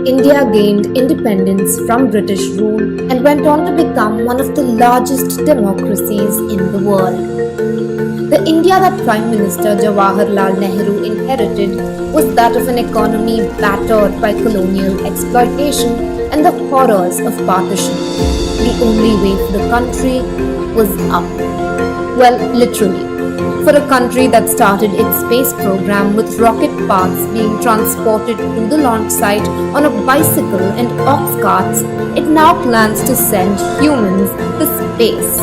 India gained independence from British rule and went on to become one of the largest democracies in the world. The India that Prime Minister Jawaharlal Nehru inherited was that of an economy battered by colonial exploitation and the horrors of partition. The only way for the country was up. Well, literally. For a country that started its space program with rocket parts being transported to the launch site on a bicycle and ox carts, it now plans to send humans to space.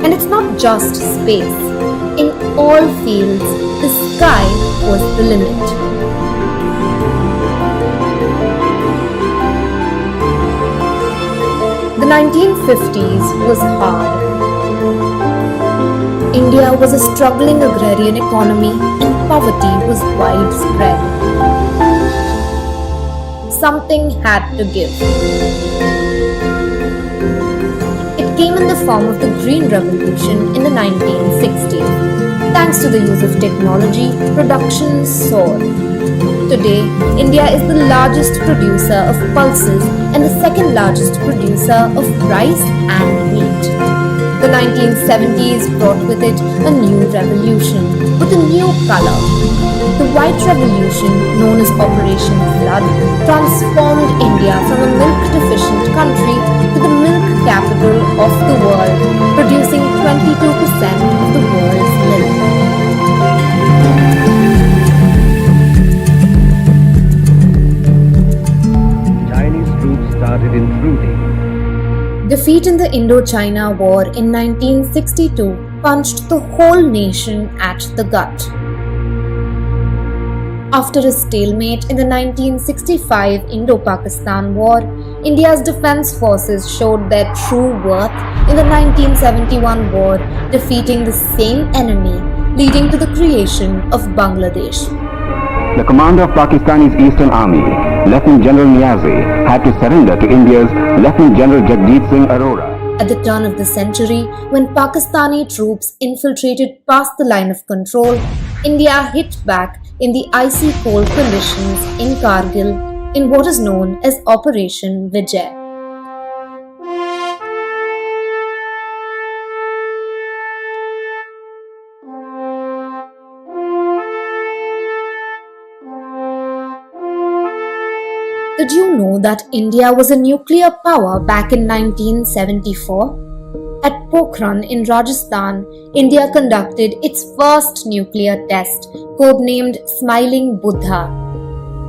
And it's not just space. In all fields, the sky was the limit. The 1950s was hard. India was a struggling agrarian economy and poverty was widespread. Something had to give. It came in the form of the Green Revolution in the 1960s. Thanks to the use of technology, production soared. Today, India is the largest producer of pulses and the second largest producer of rice and wheat. The 1970s brought with it a new revolution with a new color. The White Revolution, known as Operation Flood, transformed India from a milk-deficient country to the milk capital of the world, producing 22% of the world's milk. Chinese troops started intruding. Defeat in the Indochina War in 1962 punched the whole nation at the gut. After a stalemate in the 1965 Indo-Pakistan War, India's defence forces showed their true worth in the 1971 war, defeating the same enemy, leading to the creation of Bangladesh. The commander of Pakistani's Eastern Army, Lieutenant General Niazi, had to surrender to India's Lieutenant General Jagdeep Singh Arora. At the turn of the century, when Pakistani troops infiltrated past the line of control, India hit back in the icy cold conditions in Kargil in what is known as Operation Vijay. Did you know that India was a nuclear power back in 1974? At Pokhran in Rajasthan, India conducted its first nuclear test, codenamed Smiling Buddha.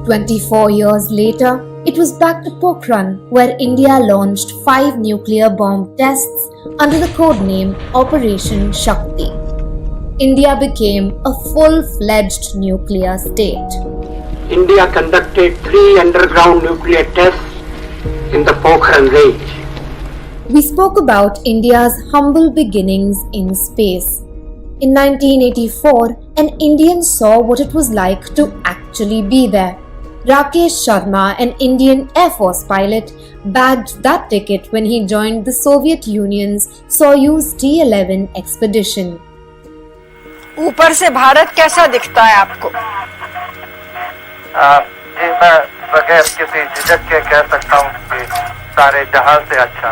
24 years later, it was back to Pokhran, where India launched 5 nuclear bomb tests under the codename Operation Shakti. India became a full-fledged nuclear state. India conducted 3 underground nuclear tests in the Pokhran range. We spoke about India's humble beginnings in space. In 1984, an Indian saw what it was like to actually be there. Rakesh Sharma, an Indian Air Force pilot, bagged that ticket when he joined the Soviet Union's Soyuz T-11 expedition. ऊपर से भारत कैसा दिखता है आपको? जी मैं बगैर किसी झिझक के कह सकता हूँ कि सारे जहां से अच्छा.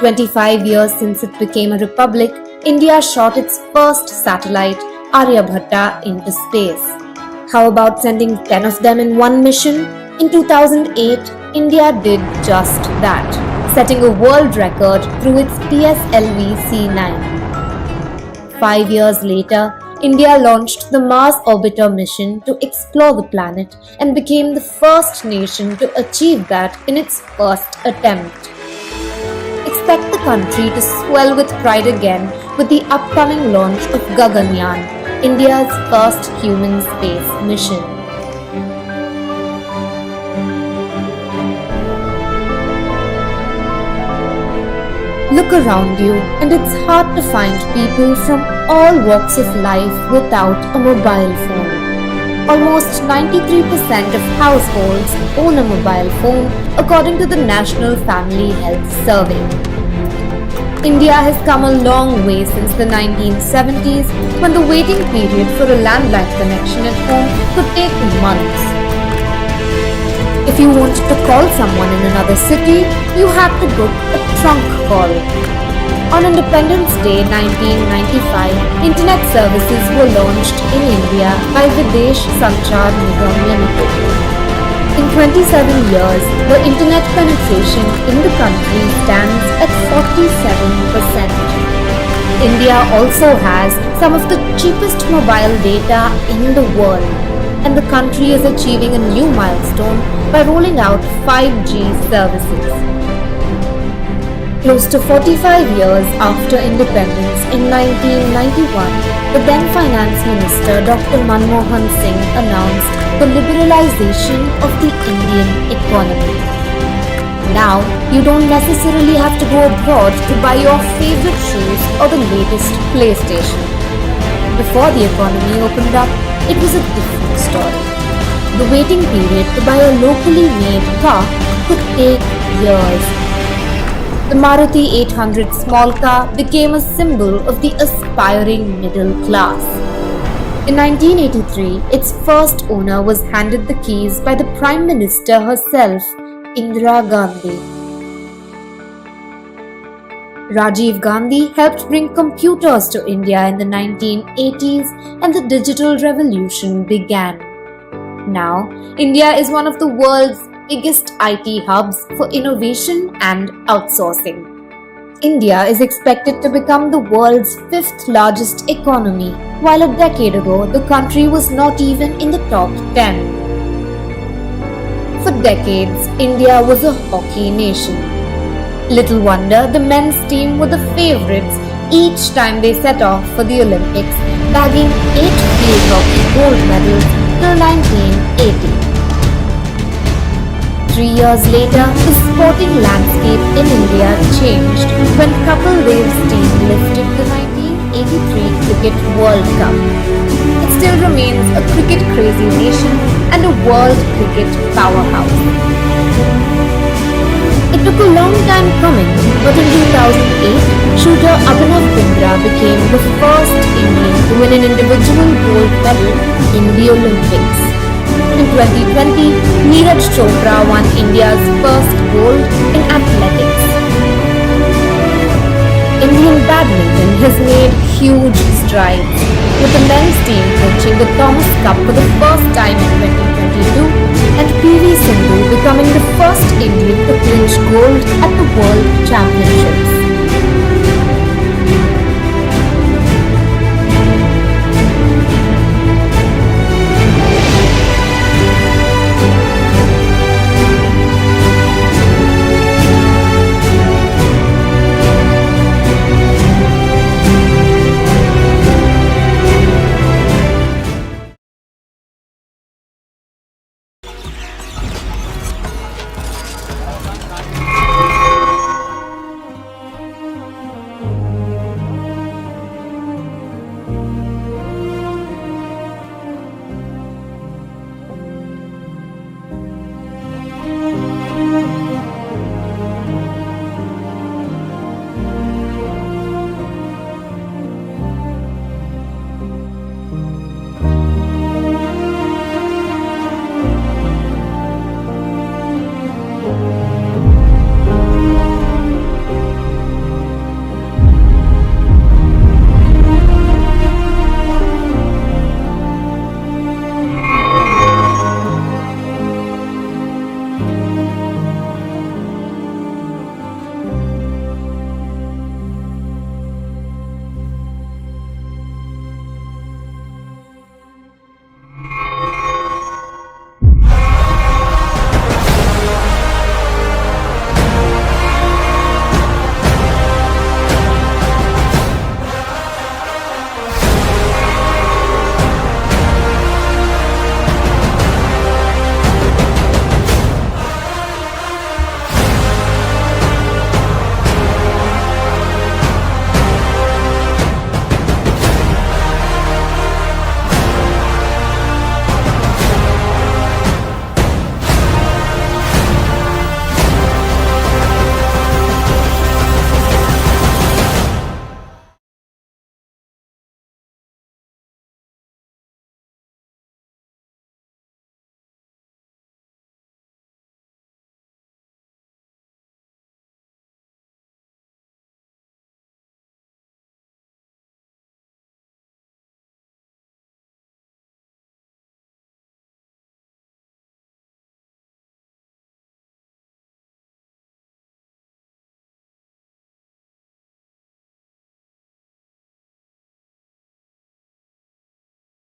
25 years since it became a republic, India shot its first satellite, Aryabhatta, into space. How about sending 10 of them in one mission? In 2008, India did just that, setting a world record through its PSLV C9. 5 years later, India launched the Mars Orbiter mission to explore the planet and became the first nation to achieve that in its first attempt. Expect the country to swell with pride again with the upcoming launch of Gaganyaan, India's first human space mission. Look around you, and it's hard to find people from all walks of life without a mobile phone. Almost 93% of households own a mobile phone according to the National Family Health Survey. India has come a long way since the 1970s, when the waiting period for a landline connection at home could take months. If you wanted to call someone in another city, you had to book a trunk call. On Independence Day 1995, internet services were launched in India by Videsh Sanchar Nigam Limited. In 27 years, the internet penetration in the country stands at 47%. India also has some of the cheapest mobile data in the world, and the country is achieving a new milestone by rolling out 5G services. Close to 45 years after independence in 1991, the then Finance Minister Dr. Manmohan Singh announced the liberalization of the Indian economy. Now, you don't necessarily have to go abroad to buy your favorite shoes or the latest PlayStation. Before the economy opened up, it was a different story. The waiting period to buy a locally made car could take years. The Maruti 800 small car became a symbol of the aspiring middle class. In 1983, its first owner was handed the keys by the Prime Minister herself, Indira Gandhi. Rajiv Gandhi helped bring computers to India in the 1980s, and the digital revolution began. Now, India is one of the world's biggest IT hubs for innovation and outsourcing. India is expected to become the world's 5th largest economy, while a decade ago the country was not even in the top 10. For decades, India was a hockey nation. Little wonder the men's team were the favourites each time they set off for the Olympics, bagging 8 field hockey gold medals till 1980. 3 years later, the sporting landscape in India changed when Kapil Dev's team lifted the 1983 Cricket World Cup. It still remains a cricket-crazy nation and a world cricket powerhouse. It took a long time coming, but in 2008, shooter Abhinav Bindra became the first Indian to win an individual gold medal in the Olympics. In 2020, Neeraj Chopra won India's first gold in athletics. Indian badminton has made huge strides, with the men's team clinching the Thomas Cup for the first time in 2022 and PV Sindhu becoming the first Indian to clinch gold at the World Championships.